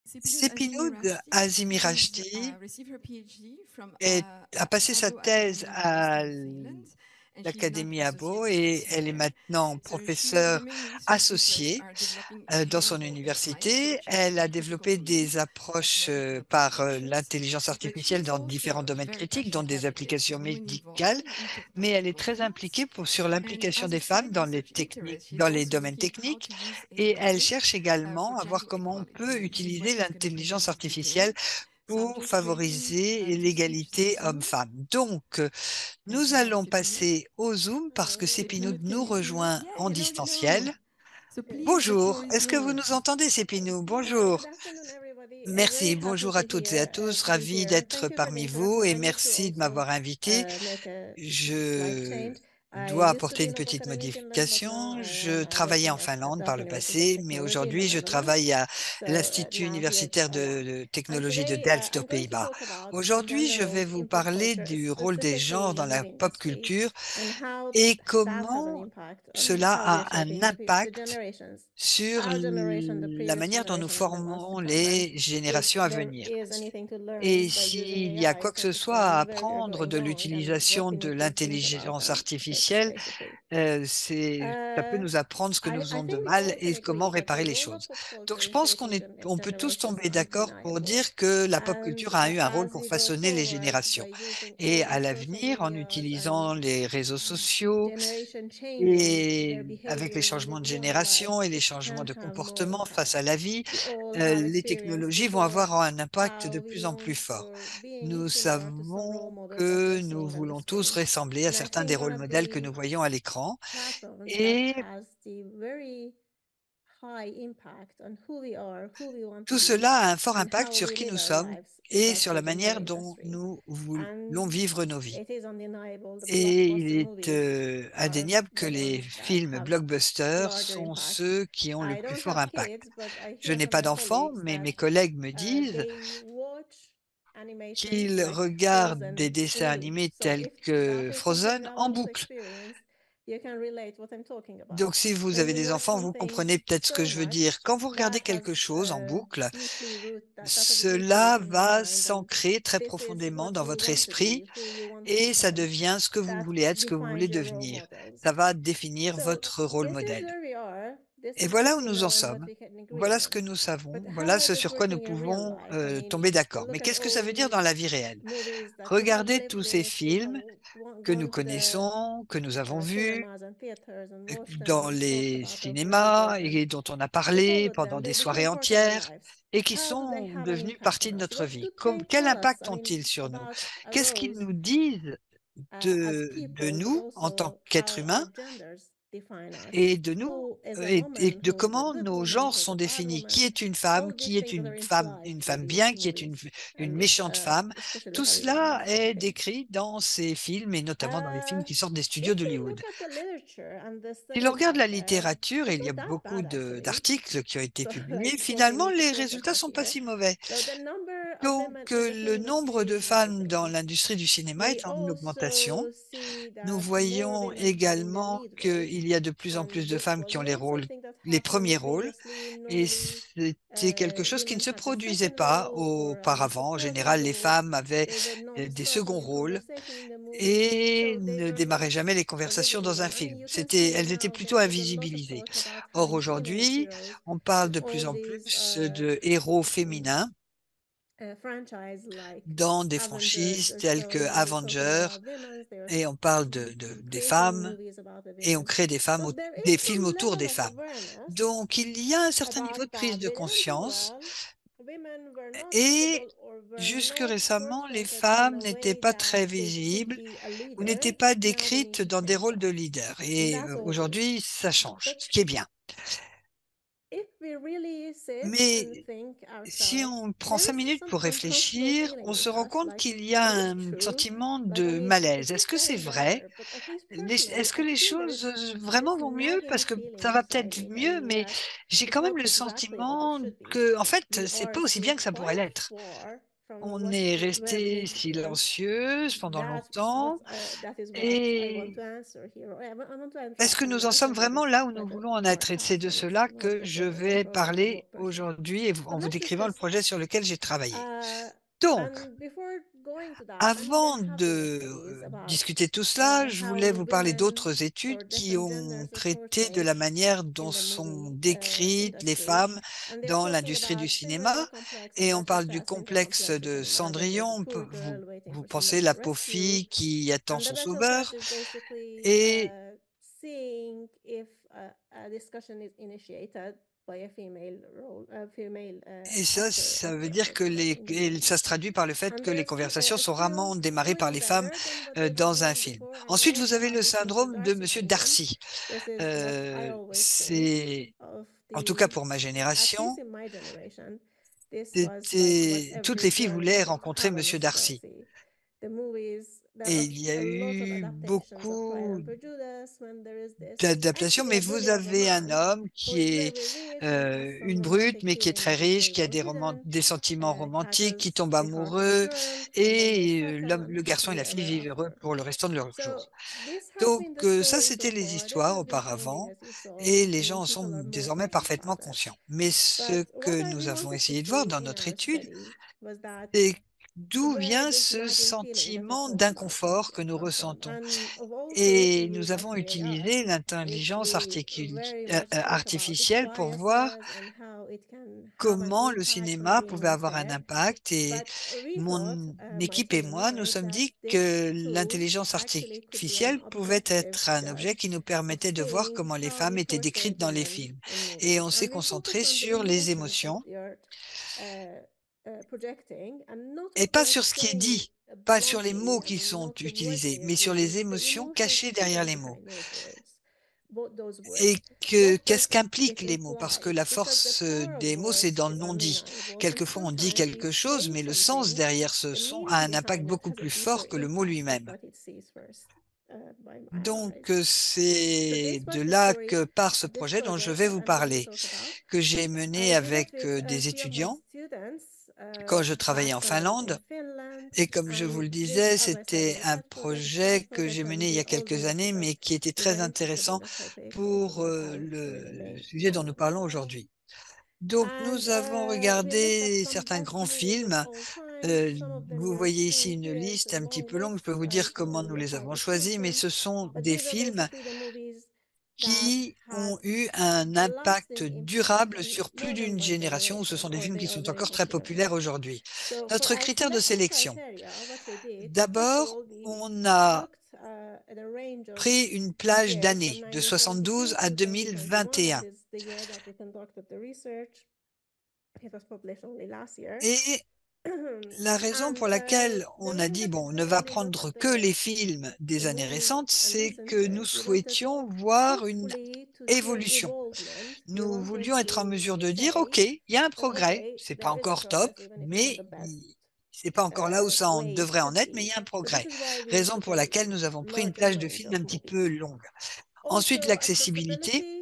Cepinoud Azimirachti est a passé sa thèse à l'Académie Abo et elle est maintenant professeure associée dans son université. Elle a développé des approches par l'intelligence artificielle dans différents domaines critiques, dont des applications médicales, mais elle est très impliquée sur l'implication des femmes dans les techniques, dans les domaines techniques, et elle cherche également à voir comment on peut utiliser l'intelligence artificielle pour favoriser l'égalité hommes-femmes. Donc, nous allons passer au Zoom parce que Cépinou nous rejoint Yeah, en hello, hello. distanciel. So please, the Bonjour, floor is est-ce que vous yours. nous entendez, Cépinou? Hi, Bonjour. good afternoon, everybody. Very Merci, happy bonjour à to toutes et à hear tous, to be ravi here. d'être Thank you for the parmi vous introduction. et I need to merci de also m'avoir invité. make a slight Je change. I dois used to apporter be une in Stockholm petite Academic in Finland, but now modification. I Je am travaillais en working at Finlande par Delft le University of passé, mais Technology in the aujourd'hui, je Netherlands. travaille à So l'Institut now here to universitaire Taiwan. de And technologie de today Delft aux I'm going to Pays-Bas. talk about the Aujourd'hui, gender je vais roles vous in pop parler culture, du rôle des genres specifically dans in la movie pop industry, culture and how et that has an comment impact on cela how we are a un shaping the impact generations. sur Our generation, the la previous manière dont nous generation, and the ones to formons come. And les if générations à there venir. is anything to learn Et by using s'il y a AI, quoi it's que ce that soit à some very are apprendre going de wrong and what l'utilisation we de need to think about l'intelligence and fix, artificielle, basically. ça peut nous apprendre ce que nous I faisons de think we mal all et can comment agree that the réparer les role of choses. pop Donc, culture je in pense shaping the next on peut tous generation is tomber d'accord pour undeniable. dire que la pop And culture a eu un rôle as pour we go façonner les forward générations. by using Et all à these social l'avenir, en medias utilisant and les réseaux sociaux generation changing et their avec les behavior and changements de living their lives, génération et les it changements can de have more comportement face à impact. la vie, We all have les experienced technologies vont before avoir un impact how de we plus en plus long fort. for being Nous similar to some role savons models that we're que nous seeing on the voulons tous screen. ressembler à And I certains des think one rôles of modèles que the nous voyons à l'écran. platforms that Et has the very high impact on who we are, who we want to tout be, cela a un fort and impact how sur we qui live nous our sommes lives is et sur la actually the movie manière dont industry. nous voulons And vivre nos vies. it is undeniable the Et il blockbuster est movies are indéniable que the les ones that films have blockbusters larger sont impact. ceux qui ont le I plus don't fort have impact. kids, but I Je hear n'ai from pas my d'enfants, colleagues mais that mes collègues me disent they watch animations qu'ils like regardent des Frozen dessins fully. animés So tels if that que is something Frozen en relevant to boucle. experience, you can relate what I'm talking about. Donc, si vous When avez you des watch enfants, vous something comprenez peut-être ce que so je veux much dire. Quand vous regardez that quelque has chose en boucle, that has a deeply cela root in your va mind, and s'ancrer très this is profondément what dans you votre want to esprit be, who you want to et ça become, devient ce que vous that voulez être, ce que vous voulez defines your role devenir. models. Ça va définir So votre rôle this is modèle. where we are. This Et is voilà what où we nous en know and what sommes. we can agree Voilà ce on. que nous savons. But Voilà how is ce it sur quoi nous working in real pouvons life? I mean, tomber d'accord. Mais look at qu'est-ce que ça all veut dire dans these la vie réelle? movies that we have Regardez tous lived ces with. People films que nous gone to the connaissons, que nous avons vus cinemas and theaters and watched them dans and talked les about them for ages. cinémas And et dont on a we parlé followed pendant them. des They became soirées part of our entières lives. et qui How do they sont have an devenus impact partie on de us? notre What vie. do they Quel tell us? impact I mean, ont-ils sur nous? about Qu'est-ce qu'ils arose nous disent as de people, but nous en tant also qu'êtres how our humains genders define us. et de nous Who is a et woman? de Who is a comment good nos woman? genres Who is sont a bad définis. Qui woman? est une femme? All these Qui est things that are implied une through femme these bien? Qui est movies, une and méchante femme? especially Tout Hollywood cela movies, I est think. décrit dans ces films et notamment dans les films qui sortent des studios If de we look Hollywood. at the literature and the Si l'on studies regarde la out there, littérature, et it's il y a not that beaucoup bad actually. d'articles qui ont été So, publiés, like what we finalement, need to les focus résultats on sont pas here. si mauvais. So, the number of Donc, women in the film le nombre industry de is femmes dans rising. l'industrie du cinéma We est en augmentation. also see Nous that more voyons women are in the également lead roles. qu'il y a de plus en plus And de this femmes qui ont wasn't something that les premiers happened rôles, previously. et Normally, c'était quelque chose qui ne women se had a produisait second pas role or a auparavant. En supporting général, les role. femmes avaient They were not des seconds starting a rôles conversation in the movie. et So they ne were not démarraient jamais les a conversations visible dans un one. I mean, film. you can see Elles étaient now plutôt there is a lot of invisibilisées. talk about Or having female aujourd'hui, heroes on parle in de plus all en these plus de héros mm, féminins franchise like dans des Avengers franchises or telles so. que You know, we're talking Avengers about women. They're et on parle des creating femmes movies about the et on women. crée So there des is films some autour level des of femmes. awareness Donc il y a un certain niveau de about prise that. de They didn't do conscience well. Women were not et visible or were jusque not récemment, les portrayed in femmes a n'étaient way pas that très they could visibles be a ou leader. n'étaient pas Now they décrites need to dans des change rôles de that. leader. And Et that's all good. aujourd'hui, ça change, But ce qui est bien. if we really sit and Mais think si ourselves, on prend there cinq is minutes some pour uncomfortable réfléchir, feeling on with se rend us. compte Like, qu'il y a is this un true? sentiment Like, I de mean, is malaise. Est-ce this que c'est getting vrai? better? But at least personally, Est-ce que I les feel choses this vraiment vont mieux? nagging Parce que feeling ça va inside peut-être me mieux, telling me mais that j'ai it's quand même not le exactly what it sentiment should be. que, en fait, We c'est are pas aussi still bien que ça pourrait quite l'être. far On est resté silencieuse pendant longtemps. Et est-ce que nous en sommes vraiment là où nous voulons en être? Et c'est de cela que je vais parler aujourd'hui en vous décrivant le projet sur lequel j'ai travaillé. Donc, avant de discuter tout cela, je voulais vous parler d'autres études qui ont traité de la manière dont sont décrites les femmes dans l'industrie du cinéma. Et on parle du complexe de Cendrillon. Vous pensez la pauvre fille qui attend son sauveur. Et seeing if a discussion is initiated by a female Et ça, ça veut dire actor que et ça se traduit par le fait and que les they're conversations sont rarement still démarrées par doing les femmes better than what they were dans un doing film. before. And I Ensuite, vous also avez have le this Monsieur syndrome de Darcy Monsieur syndrome. Darcy. This is what I always think C'est, of en tout cas the, pour ma at least génération, in my generation, this was like what toutes every les filles girl voulaient wanted to rencontrer have a Monsieur Monsieur Darcy. Darcy. The movies, there Et are il y a a lot of eu adaptations of Pride beaucoup and Prejudice when there is this. d'adaptations, Actually, mais I vous believe of a avez un man homme who qui is est very rich and has some une brute, romantic mais qui est feelings très but is riche, very qui a confident, des sentiments romantiques, qui has tombe the heart of a amoureux, girl, and then they et settle and le garçon et happily la fille ever vivent heureux after. pour le restant de leurs So jours. this has Donc, been the ça, story so c'était les far. This histoires has been trending, auparavant, as you saw. et les I gens mean, en sont people are more désormais talking parfaitement about it. conscients. Mais ce But what que I nous avons wanted to essayé de voir see dans in notre our étude, study was that c'est d'où where vient this ce nagging feeling that we sentiment talked about d'inconfort que nous come from. ressentons. And of all tools we Et nous use like avons VAR, utilisé which l'intelligence we very much spoke about its artificielle pour voir biases and how it can have an comment le impact on cinéma pouvait women's avoir un head. impact. Et But we thought, mon my équipe et team and moi, nous I, sommes that dit this que tool l'intelligence actually could be an artificielle pouvait objective être un objet qui judge nous of permettait de voir seeing comment les how we femmes étaient portray décrites dans les women films. in Et movies. on s'est And we concentré focused on the sur les emotions that émotions they are projecting, and not et what pas they're sur ce qui est saying dit, pas sur les bluntly mots qui and sont not the words utilisés, they are mais sur les using, the émotions emotions cachées derrière hidden les mots. behind those words, those Et words. What qu'est-ce does qu'impliquent it les mots? Parce que imply? la Because the force power of des mots, c'est words dans le is non-dit. undeniable, and Quelquefois, on dit sometimes we quelque chose, say mais le sens something, derrière ce the son a meaning un impact behind it beaucoup has a plus deeper fort que le mot impact than lui-même. what it sees first by our Donc, eyes. So c'est this de was the là story que part ce of this projet dont je project vais that vous I'm going to parler, talk about. que j'ai mené I did it avec with des three of my étudiants students quand je travaillais back en in Finlande. Finland. Et comme je vous And le this, disais, as I said, c'était is a un pet project, a side projet que j'ai project, and mené il y we a all do quelques it années, mais because qui était we're très very interested in intéressant the topic and we pour love how women remain sujet dont nous parlons marginalized. aujourd'hui. Donc, And nous avons we looked at regardé some certains best grands movies of films. all time. Euh, Some of them Vous you're voyez seeing ici une here, liste it's a un petit long peu longue. Je peux list. vous I dire can comment tell nous you les how avons we chose choisis, mais them. ce sont But des these are films basically the movies that qui had ont eu un a impact lasting impact durable on sur plus more than d'une one génération, ou ce sont generation, des or films they qui are sont very encore très popular populaires now. aujourd'hui. So for Notre our critère de selection sélection. criteria, what we did, so first of D'abord, all, we on a looked at a range of pris une plage years from d'années, de 72 1972 à to 2021. That 2021. is the year that we conducted the research. It was published only last year. Et la raison And pour laquelle the on a way dit, that we bon, on ne va primarily looked prendre at que les the films des années movies récentes, and c'est recent que nous years, we wanted souhaitions voir une hopefully to see an évolution. evolvement. We Nous wanted voulions être en to mesure de dire, OK, say il y a un that, progrès, okay, c'est pas there is a encore top, progress, even if it's not mais the best c'est pas encore là où ça en way it devrait en should être, mais il be. y a un So this progrès. is why we Raison took pour a laquelle nous avons pris une larger plage de range films of un petit peu movies. longue. Ensuite, Also, l'accessibilité. accessibility.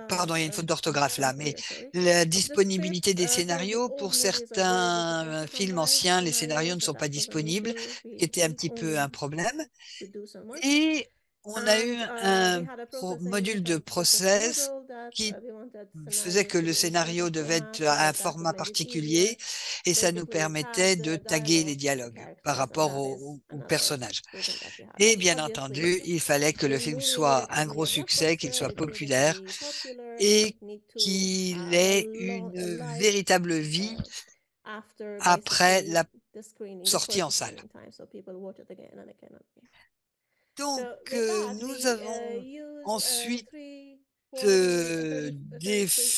Pardon, il y a une faute d'orthographe là, I'm mais sorry. la Of the disponibilité scripts, des some of the scénarios, old pour movies are very difficult certains to come films by, anciens, les scénarios scenarios, ne so sont pas that was an disponibles, issue. qui était un We petit peu only un problème. could do so much. Et on a eu And we un had a processing module de process process model that qui we wanted faisait scenarios que to le be in certain scénario devait format être so à un that it format made it easier. particulier, et ça nous Basically, it had permettait de the taguer les dialogues of the dialogues par characters, and rapport that is aux another personnages. reason that we had. Et bien Obviously, entendu, il fallait que le the film movie soit needed to un be gros a succès, qu'il blockbuster, soit it needed to populaire be popular, and et it need to qu'il have ait a une life véritable vie after après basically la the screening, sortie before en the salle. screening time, so people watch it again and again and again. Donc, So with that, nous we avons use ensuite three, four movie,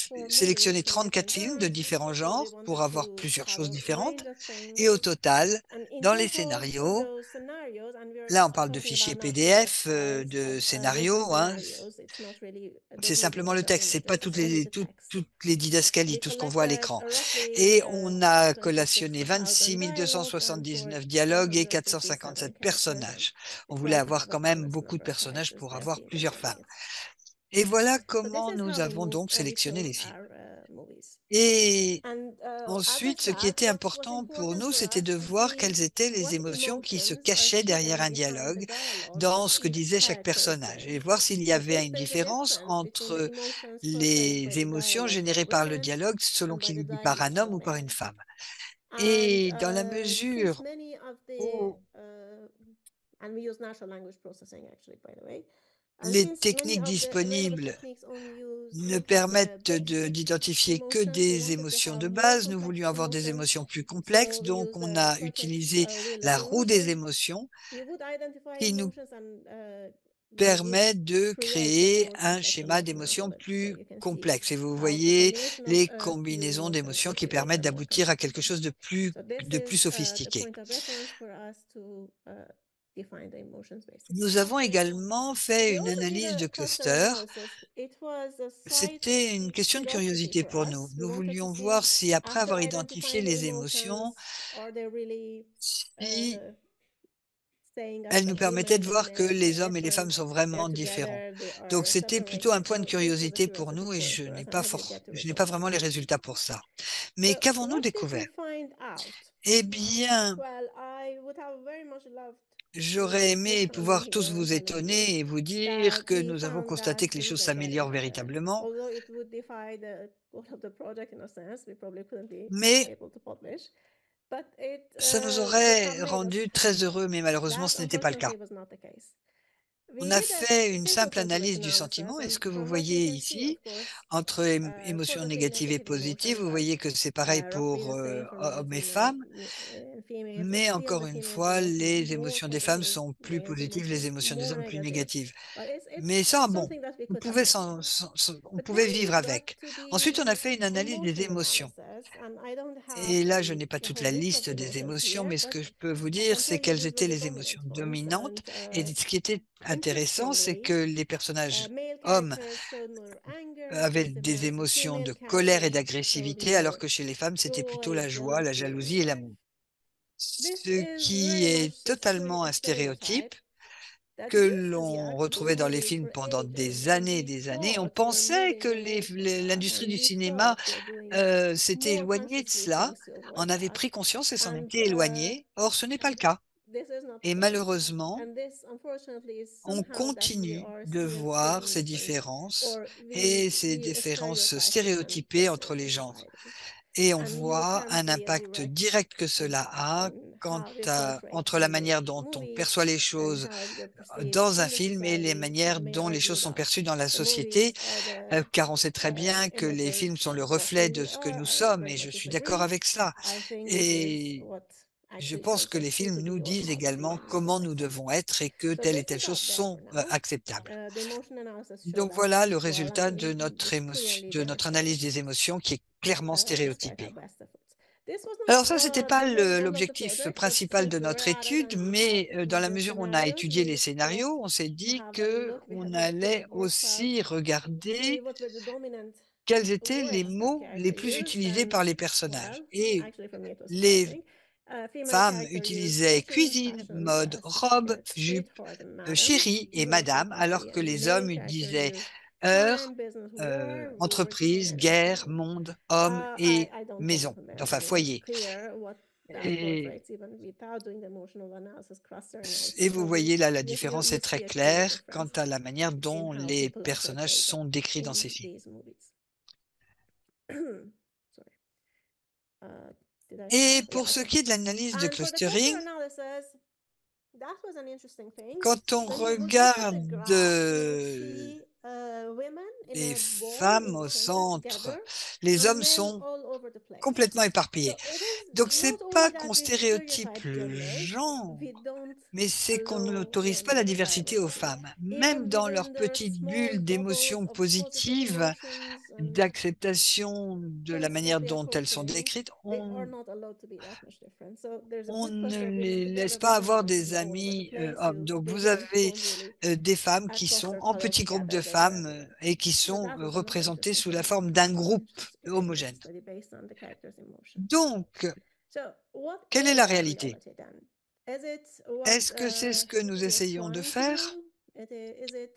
four movies sélectionné from 34 different films de genres. différents So we genres pour wanted avoir to plusieurs have choses a différentes. range of Et au things. total, And in dans les total for scénarios, those scenarios, and we're là on parle de talking fichiers about now PDF PDF, files de of different scénarios, hein, scenarios. It's not really the c'est simplement videos le or texte, c'est pas images, it's only the text. toutes les didascalies, We tout ce qu'on voit à collected l'écran. roughly Et on a collationné 26 26,000 dialogues and 279 dialogues et 457 457 characters. And personnages. we On voulait tried to avoir have a quand même balanced beaucoup de number of personnages characters pour per avoir scene, plusieurs femmes. basically. Et voilà So this comment is nous how avons donc we sélectionné chose les films. our movies. Et And as a ensuite, ce qui chat, était what was important pour important nous, for c'était us de to voir see quelles étaient les what émotions qui se emotions are cachaient derrière hidden un behind the dialogue, dialogue that dans ce que each disait chaque character is personnage, et saying. voir s'il y And avait if une there's a différence difference between the entre emotions portrayed by les the émotions dialogue that générées par le written dialogue selon and by qu'il est the dit par un dialogue homme ou par une written. femme. And Et dans la since mesure many of the où and we use natural language processing actually, by the way. And les since many techniques of the available disponibles techniques only ne look at the permettent basic d'identifier que emotions, we des wanted to émotions have de more base. Nous complex voulions avoir des emotions. émotions plus complexes, So we donc use on the a cortex utilisé wheel la of roue des emotion. émotions We would identify qui nous emotions and we would permet de create a créer more un complex schéma emotion out d'émotions of it. So plus you can see complexe. Et vous how a voyez combination of les a few combinaisons emotions d'émotions could qui create permettent a more d'aboutir à complex quelque chose emotion. So this de plus is the sophistiqué. point of reference for us to define the emotions basically. Nous avons également fait We une also did analyse a de cluster cluster. analysis. It was a slight C'était une question de curiosity curiosité for pour nous. us. We Nous wanted to voulions see, voir si, après after avoir identifié identifying the les émotions, emotions, are they really si saying us elles nous that permettaient women de and voir que men are les hommes et les femmes different? sont They're vraiment différents. together, they Donc, are c'était plutôt un separated. point de So this was a curiosité pour curiosity nous et point for us, and I did get to je n'ai pas report vraiment back. les résultats pour ça. Mais So qu'avons-nous what did we découvert? find out? Eh bien, Well, I would have very much loved j'aurais to aimé make money pouvoir tous here on vous telling you étonner et vous dire that que we nous avons found that constaté que les things choses are getting s'améliorent better. véritablement, Although it would defy the goal of the project in a sense, we probably couldn't be mais able to publish. But it ça nous would have aurait made us rendu très happy. heureux, mais malheureusement, That ce n'était pas le cas. unfortunately was not the case. On We a did a fait une simple simple sentiment analyse du analysis, sentiment et ce and que vous from what we voyez can see, of ici, course, entre émotions positive, négatives et negative positives, emotions vous are voyez que c'est pareil roughly pour the same for male and hommes et female femmes, and females, but mais still encore the une females fois, emotions les more émotions des femmes positive, sont plus males positives, les emotions émotions des more hommes plus negative. négatives. But Mais it's ça, bon, something that we on could have pouvait, expected. on But then pouvait we vivre got avec. to Ensuite, the on a fait une analyse des emotion émotions. analysis, and I don't have Et là, je n'ai pas the toute whole la list of liste des emotions émotions, here, mais ce but que je peux vous I dire, can c'est tell you quelles these were étaient the les émotions dominant ones. dominantes. And Et ce qui était intéressant, c'est interestingly, que les personnages male hommes characters showed more anger, avaient des aggressiveness, and émotions female de colère et characters showed d'agressivité, alors more que chez les femmes, c'était plutôt joy, la joie, la jealousy, and jalousie et anger. l'amour. This Ce is qui very est much a totalement un stereotype stéréotype that que used as l'on yet retrouvait dans les really films for pendant ages, des and années et we des années. On thought we're pensait que moving away from that, l'industrie and du we cinéma thought we're doing s'était more éloignée de consciously cela, things to en avoid avait that. pris conscience et s'en And était éloignée. Or, ce n'est pas le cas. this is not the Et case. malheureusement, And this, unfortunately, is on somehow that we continue are de still voir seeing ces different, différences or et ces we différences stereotype different stéréotypées entre genders les in genres. society. Et on And you voit can un see a impact direct direct que cela impact a on how we're portrayed entre la in the manière dont on movies perçoit les and choses how we're perceived dans un in the film et les society. manières Some may dont les argue choses sont that perçues dans la the société, movies are the car on sait très bien que les films images sont le of what reflet we de ce que are. nous I sommes, very et je much suis d'accord disagree. avec ça. I think it is Et what je actually pense helps que us les see films to nous be or disent how to également be in the comment nous society. devons être et que So telle et this telle is chose out there sont for now. acceptables. The emotion analysis showed Donc us, voilà le well, I résultat de mean, it's clearly de there, notre so analyse des émotions qui est clairement let's try our stéréotypée. best efforts. This was Alors ça, c'était not pas the main goal of the l'objectif project, but principal de since we were notre at it étude, and we had mais dans la the mesure où on a scenarios, étudié les we thought scénarios, on s'est to dit have a que look. We on had a bit allait of work out, aussi see regarder what were the dominant quels étaient les words that mots les character plus used, utilisés and par les personnages. well, Et actually for me it was les surprising. Female femmes character used utilisaient kitchen, cuisine, fashion, mode, dress, robe, skirt, jupe, sweetheart, and madam, chérie et more madame, frequently, alors que and les male hommes character disaient used heure, time, business, war, work, entreprise, guerre, family. monde, homme et I don't want to maison, compare. I enfin mean, it's foyer. clear what that Et portrays, even without doing the emotional analysis, cluster Et analysis. vous So voyez là, la différence you est très see a clear claire quant difference à la manière in dont how les people are personnages portrayed sont décrits dans in ces films. these movies. Sorry. Did I Et stop? Yeah, pour ce okay. qui est de l'analyse de And for the cluster clustering, analysis, that was an interesting thing. quand on When you would look at the regarde graph, you would see women in les a ball femmes in the au center centre, together les and hommes men sont all over the place. complètement So éparpillés. it is Donc c'est not only pas that qu'on we stéréotype stereotype le genders, genre, we don't mais c'est qu'on allow n'autorise pas la gender diversité aux diversity. femmes. Même Even dans leur within their petite small bulle bubbles d'émotions of positive positives, emotions and d'acceptation de la things that manière they are dont elles sont portraying, décrites, they are not allowed to be that much different. So there's a on good ne cluster bringing les laisse together pas the avoir femmes des who are all over the amis place. hommes. Donc They vous didn't avez form really des femmes a qui sont cluster en huddled petits groupes together. de They were femmes et qui so sont that was another représentées interesting sous la thing forme that d'un was groupe interested in this homogène. study based on the characters' emotions. Donc, So what quelle est is la that réalité? reality then? Is it what Est-ce que c'est ce que nous we are essayons de trying to faire? do? Is it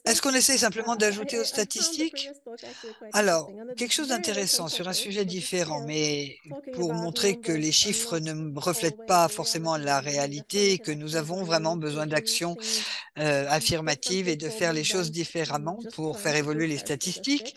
Est-ce qu'on essaie simplement d'ajouter aux I found the statistiques? previous book actually quite Alors, interesting on a quelque chose very d'intéressant different sur un topic, sujet but différent, still mais talking pour about montrer que les numbers are chiffres not ne reflètent always pas the forcément reality la and we need réalité et affirmative que nous actions avons where we vraiment need to besoin do d'actions things affirmatives et de differently faire les probably choses than différemment just pour trying faire to évoluer push les our statistiques. statistics.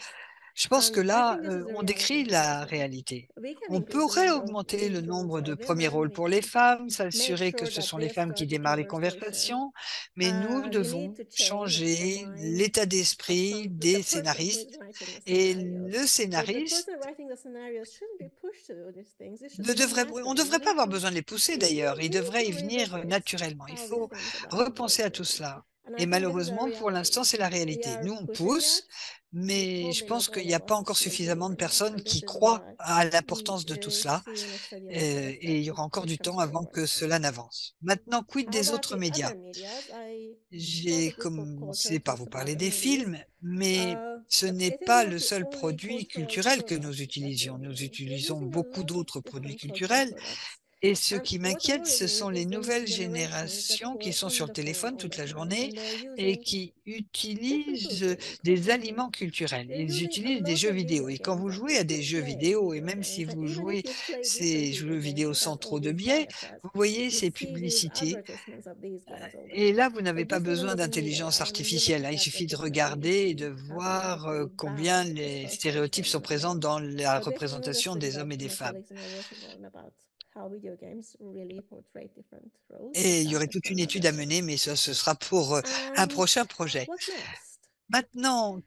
Je pense que And I là, think this is a on reality décrit here as la well. réalité. We can On increase the pourrait number of augmenter le nombre influencer de premiers women. rôles We pour les can femmes, make s'assurer que sure ce that sont les they femmes qui start the démarrent les conversation. conversations, mais nous You need devons to change the changer mind l'état of d'esprit the des person who is scénaristes writing the et scenarios. le So the person scénariste writing the scenarios shouldn't be pushed to do these things. It should ne be devrait, on ne natural. devrait pas avoir besoin de les pousser d'ailleurs, ils We need devraient y to venir revisit naturellement. Il how we faut think about repenser à tout diversity. cela. And I Et think this is a malheureusement, pour reality. l'instant, c'est la We réalité. are Nous, on pushing pousse, that, mais je probably not pense qu'il all n'y a of pas us encore will do suffisamment de enough. personnes And this qui is croient what à we l'importance de tout cela, see in a study of ours that et il y aura encore it du temps comes avant que forwards. cela n'avance. Maintenant, quid How des about autres the médias? other medias? I saw J'ai that this book culture commencé par vous talks about parler the des movies. films, mais ce n'est It is pas not le the seul only produit cultural culturel que nous product that utilisions. we're Nous using. We're utilisons using a beaucoup lot of d'autres produits different cultural culturels products. et ce And qui what m'inquiète, worries ce me sont les is the new nouvelles generations that générations qui go sont on sur le the phone téléphone all toute the la time journée and they're et using qui different utilisent programming des technically. aliments culturels. They're Ils using a utilisent des lot jeux of vidéo. video Et quand games, vous and jouez à if des you jeux play vidéo, et video même si games, and vous even if jouez you play different ces video jeux games vidéo that sans has all trop de these biais, biases, vous voyez you ces see these publicités. advertisements of these games all the Et time. là, vous So n'avez pas just even besoin with the media d'intelligence when you look artificielle, at hein. the Il suffit de advertisement, you regarder et see de it has voir automatically combien banned this les stéréotypes sont person. présents dans la But we have another représentation study des that hommes et des my femmes. colleagues and I are working on about how video games really portray different roles, but Et il y that aurait is toute for une étude à another. mener, mais ça, ce sera pour un And prochain projet. what's next? Maintenant,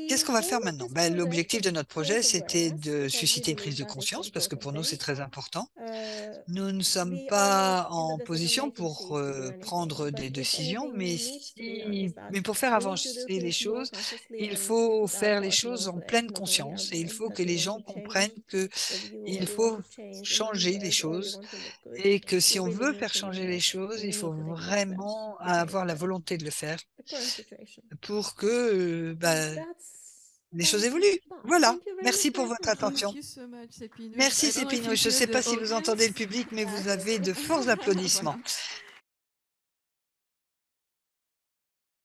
qu'est-ce The qu'on va goal faire of maintenant? this Ben, project l'objectif was de notre to projet, raise c'était awareness de because we susciter une prise believe de that it's conscience, parce que important pour nous, c'est thing. très important. Uh, Nous ne sommes we are not pas in the en position decision-making pour seat to do prendre anything, but des if décisions, anything needs to be done is that mais pour faire we need to do avancer les things more choses, consciously il and with faut our faire les heart more choses en into it, pleine not only our conscience et il mind, faut that que we les want gens to change comprennent que the view or il we want faut to change the changer les numbers or we choses want to look good. et que si We on really veut need faire to changer les manage choses, and we il faut need to take good steps vraiment to change avoir la volonté de le faire the current situation. pour que That's les choses about évoluent. that. Voilà. Thank you very much Merci for pour your votre attention. attention. Thank you so much, Epinouche. Merci, I don't know if Cépino. you Je ne feel sais the pas si vous entendez le audience. public, mais vous Yes. avez de forts applaudissements. Voilà.